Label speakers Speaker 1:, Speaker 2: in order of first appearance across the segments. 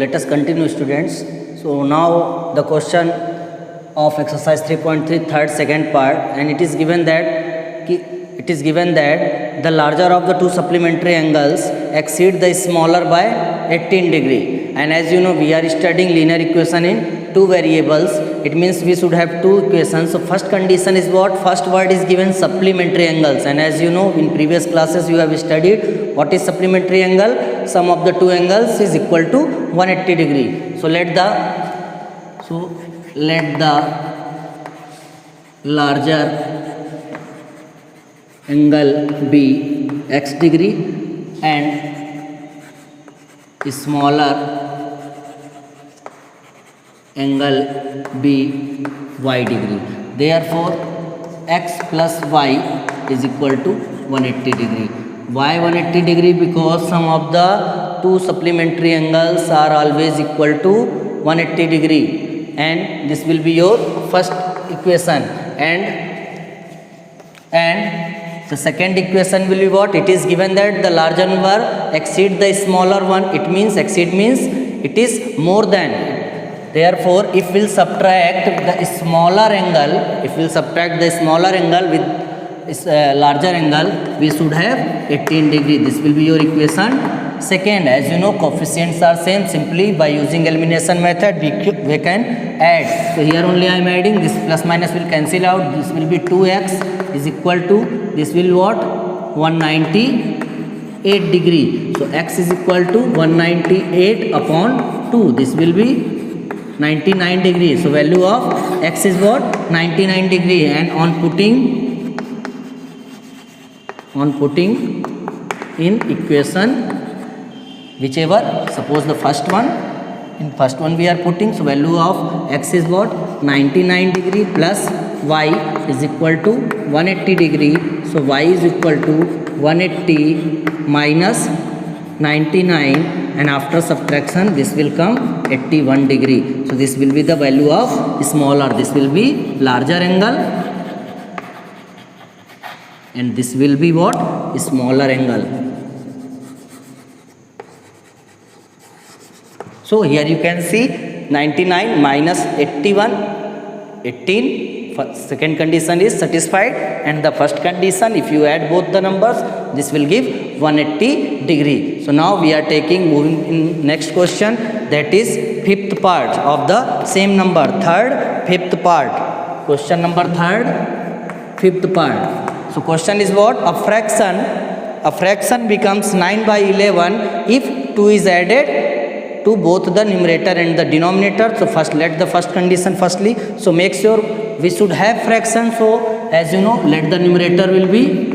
Speaker 1: let us continue, students. So now the question of exercise 3.3 third second part, and it is given that the larger of the two supplementary angles exceed the smaller by 18 degree. And as you know, we are studying linear equation in two variables. It means we should have two equations. So first condition is what? First word is given supplementary angles, and as you know, in previous classes you have studied what is supplementary angle. Sum of the two angles is equal to 180 degree. So let the larger angle be x degree and smaller angle be y degree. Therefore x plus y is equal to 180 degree. Why 180 degree? Because sum of the two supplementary angles are always equal to 180 degree, and this will be your first equation. And the second equation will be what? It is given that the larger number exceed the smaller one. It means exceed means it is more than. Therefore, if we will subtract the smaller angle, with larger angle, we should have 18 degree. This will be your equation second. As you know, coefficients are same. Simply by using elimination method, we can add. So here only I am adding. This plus minus will cancel out. This will be 2x is equal to, this will what? 198 degree. So x is equal to 198 upon 2. This will be 99 degree. So value of x is what? 99 degree. And on putting in equation whichever, suppose the first one, in first one we are putting, so value of x is what? 99 degree plus y is equal to 180 degree. So y is equal to 180 minus 99, and after subtraction this will come 81 degree. So this will be the value of smaller. This will be larger angle, and this will be what? Smaller angle. So here you can see 99 minus 81, 18. Second condition is satisfied, and the first condition, if you add both the numbers, this will give 180 degree. So now we are moving in next question, that is fifth part of the same number, fifth part. Question number third, fifth part. So question is what? A fraction becomes 9 by 11 if 2 is added to both the numerator and the denominator. So first let the first condition firstly. So make sure we should have fraction. So as you know, let the numerator be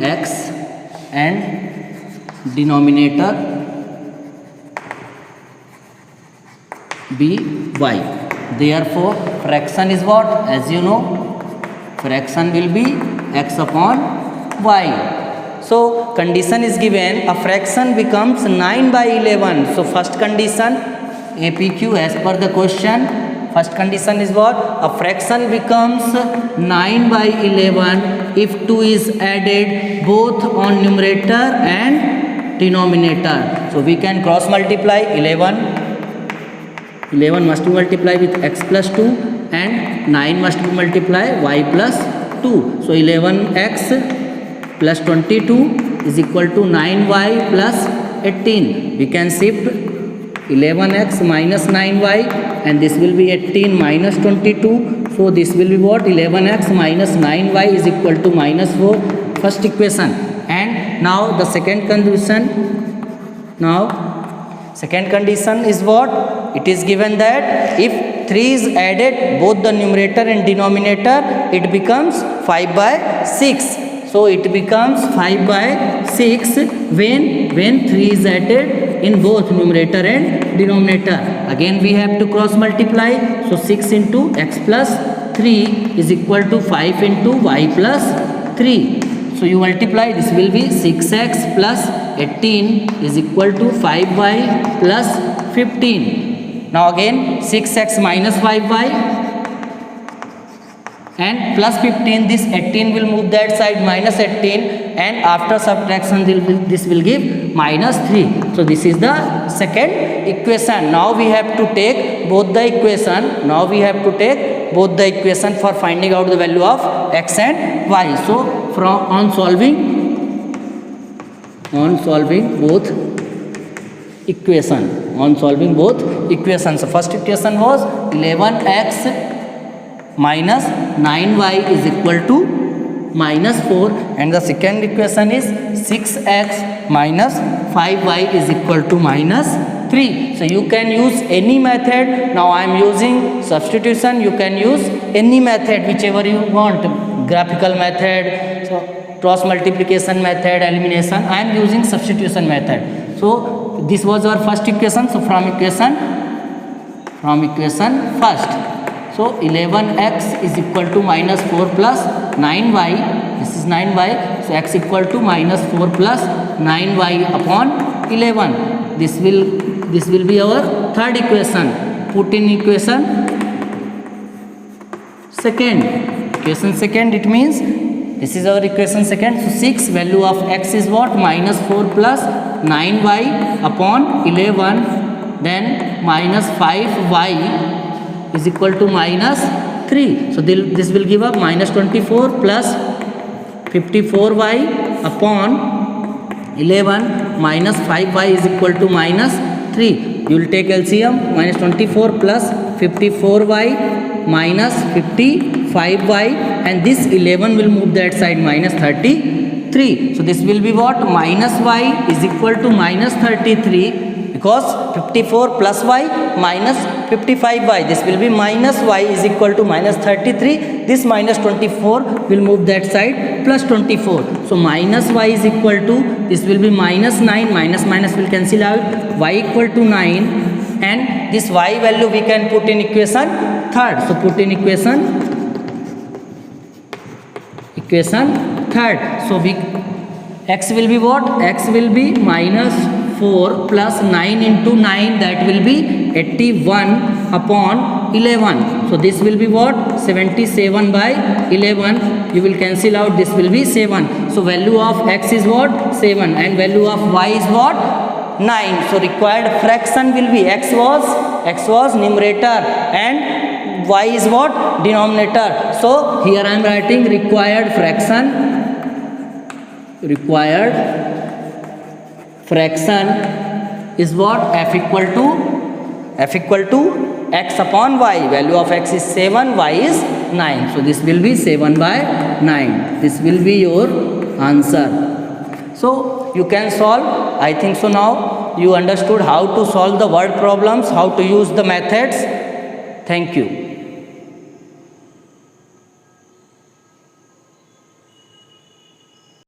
Speaker 1: x and denominator be y. Therefore fraction is what? As you know, fraction will be x upon y. So condition is given, a fraction becomes 9 by 11. So first condition, APQ as per the question, first condition is what? A fraction becomes 9 by 11 if 2 is added both on numerator and denominator. So we can cross multiply 11 must be multiplied with x plus 2, and 9 must be multiplied y plus 2. So 11x plus 22 is equal to 9y plus 18. We can shift 11x minus 9y, and this will be 18 minus 22. So this will be what? 11x minus 9y is equal to minus 4. First equation. And now the second condition is what? It is given that if 3 is added both the numerator and denominator, it becomes 5 by 6. So it becomes 5 by 6 when 3 is added in both numerator and denominator. Again we have to cross multiply. So 6 into x plus 3 is equal to 5 into y plus 3. So you multiply, this will be 6x plus 18 is equal to 5y plus 15. Now again 6x minus 5y and plus 15, this 18 will move that side, minus 18, and after subtraction this will give minus 3. So this is the second equation. Now we have to take both the equation. Now we have to take both the equation for finding out the value of x and y. So from on solving both equations. So first equation was 11x minus 9y is equal to minus 4, and the second equation is 6x minus 5y is equal to minus 3. So you can use any method. Now I am using substitution. You can use any method whichever you want, graphical method, so cross multiplication method, elimination. I am using substitution method. So this was our first equation. So from equation first, so 11x is equal to minus 4 plus 9y. This is 9y. So x equal to minus 4 plus 9y upon 11. This will be our third equation. Put in equation second. It means this is our equation second. So 6, value of x is what? Minus 4 plus 9y upon 11. Then minus 5y is equal to minus 3. So this will give up minus 24 plus 54y upon 11, minus 5y is equal to minus 3. You will take LCM. Minus 24 plus 54y minus 55y, and this 11 will move that side, minus 33. So this will be what? Minus y is equal to minus 33, because 54 plus y minus 55y. This will be minus y is equal to minus 33. This minus 24 will move that side, plus 24. So minus y is equal to, this will be minus 9, minus will cancel out, y equal to 9, and this y value we can put in equation third. So put in equation third. So x will be what? X will be minus 4 plus 9 into 9, that will be 81 upon 11. So this will be what? 77 by 11. You will cancel out, this will be 7. So value of x is what? 7, and value of y is what? 9. So required fraction will be x was numerator and y is what? Denominator. So here I am writing required fraction is what? F equal to x upon y. Value of x is 7, y is 9. So this will be 7 by 9. This will be your answer. So you can solve. I think so now you understood how to solve the word problems, how to use the methods. Thank you.